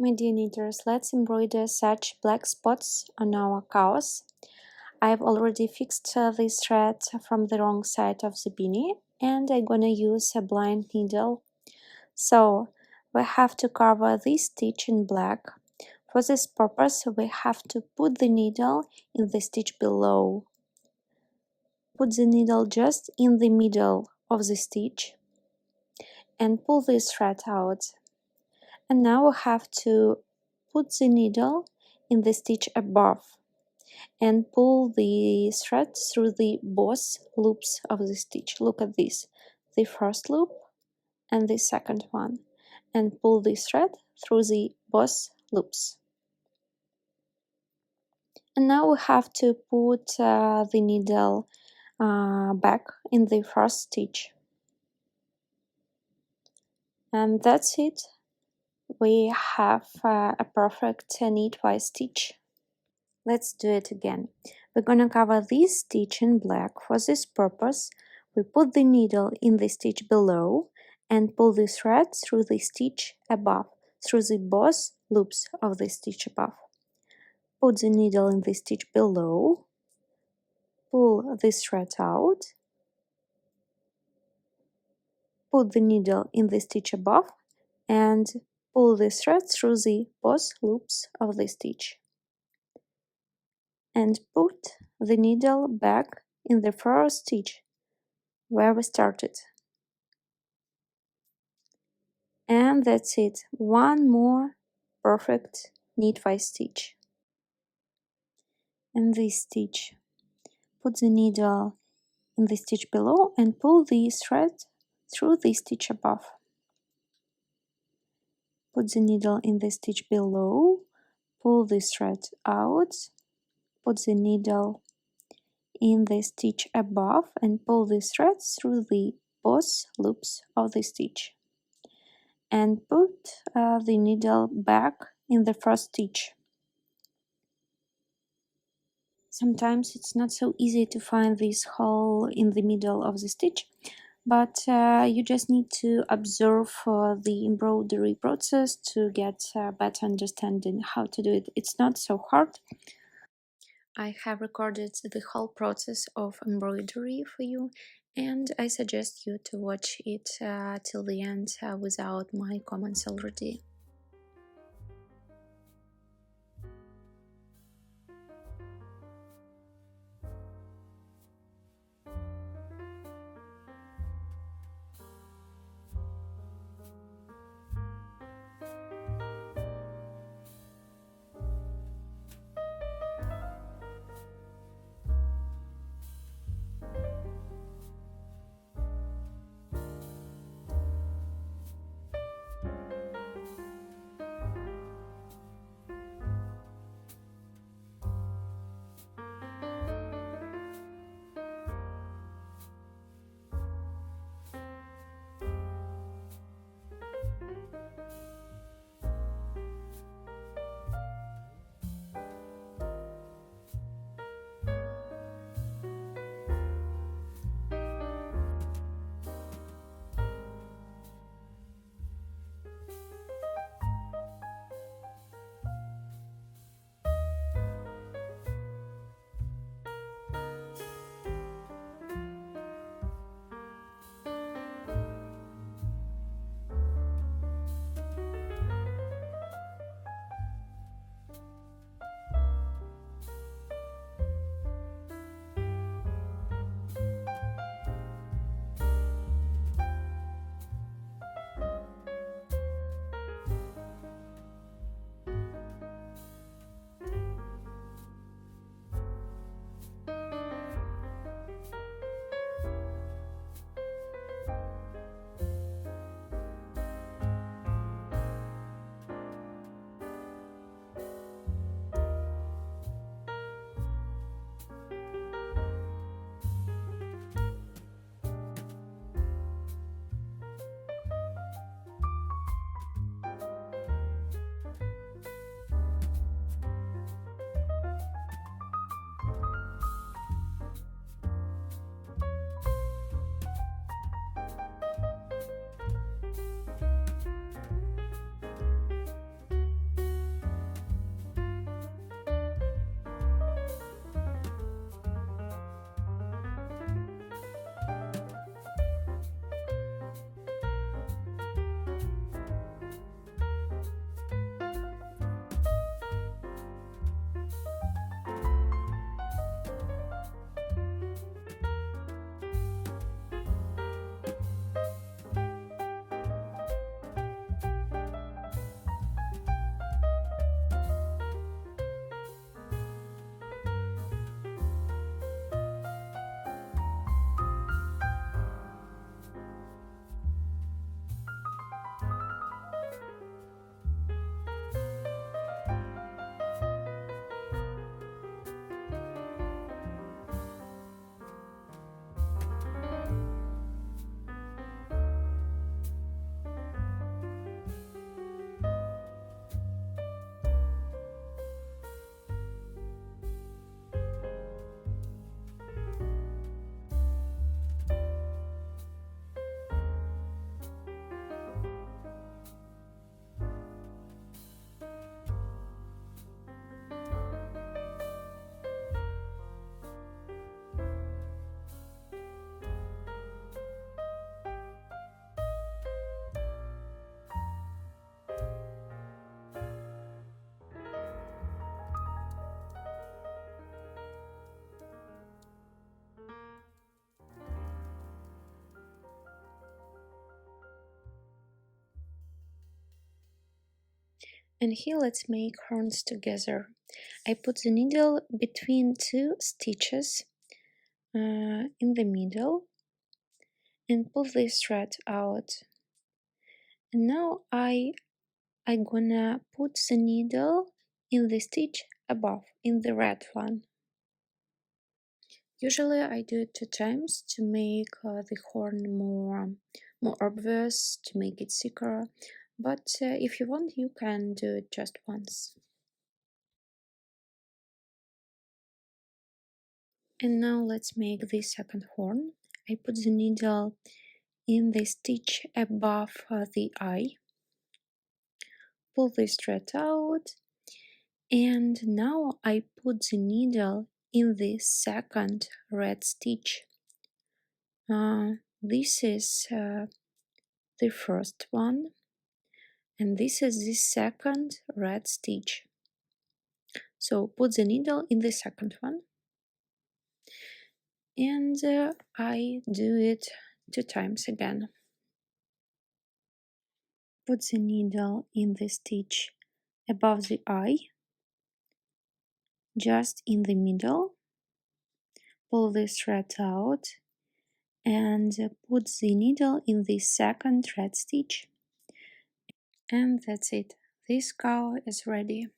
My dear knitters, let's embroider such black spots on our cows. I've already fixed this thread from the wrong side of the beanie, and I'm gonna use a blind needle. So we have to cover this stitch in black. For this purpose, we have to put the needle in the stitch below. Put the needle just in the middle of the stitch and pull this thread out. And now we have to put the needle in the stitch above and pull the thread through the both loops of the stitch. Look at this, the first loop and the second one, and pull the thread through the both loops. And now we have to put the needle back in the first stitch. And that's it. We have a perfect knitwise stitch. Let's do it again. We're gonna cover this stitch in black. For this purpose, we put the needle in the stitch below and pull the thread through the stitch above, through the both loops of the stitch above. Put the needle in the stitch below, pull the thread out, put the needle in the stitch above, and pull the thread through the both loops of the stitch. And put the needle back in the first stitch where we started. And that's it. One more perfect knitwise stitch. And this stitch. Put the needle in the stitch below and pull the thread through the stitch above. Put the needle in the stitch below, pull the thread out, put the needle in the stitch above and pull the thread through the both loops of the stitch. And put the needle back in the first stitch. Sometimes it's not so easy to find this hole in the middle of the stitch, but you just need to observe the embroidery process to get a better understanding how to do it. It's not so hard. I have recorded the whole process of embroidery for you, and I suggest you to watch it till the end without my comments already. And here let's make horns together. I put the needle between two stitches in the middle and pull this thread out. And now I'm gonna put the needle in the stitch above, in the red one. Usually I do it 2 times to make the horn more obvious, to make it thicker, but if you want you can do it just once. And now let's make the second horn. I put the needle in the stitch above the eye, pull this thread out, and now I put the needle in the second red stitch. This is the first one, and this is the second red stitch. So put the needle in the second one, and I do it 2 times again. Put the needle in the stitch above the eye, just in the middle, pull this thread out, and put the needle in the second red stitch. And that's it. This cowl is ready.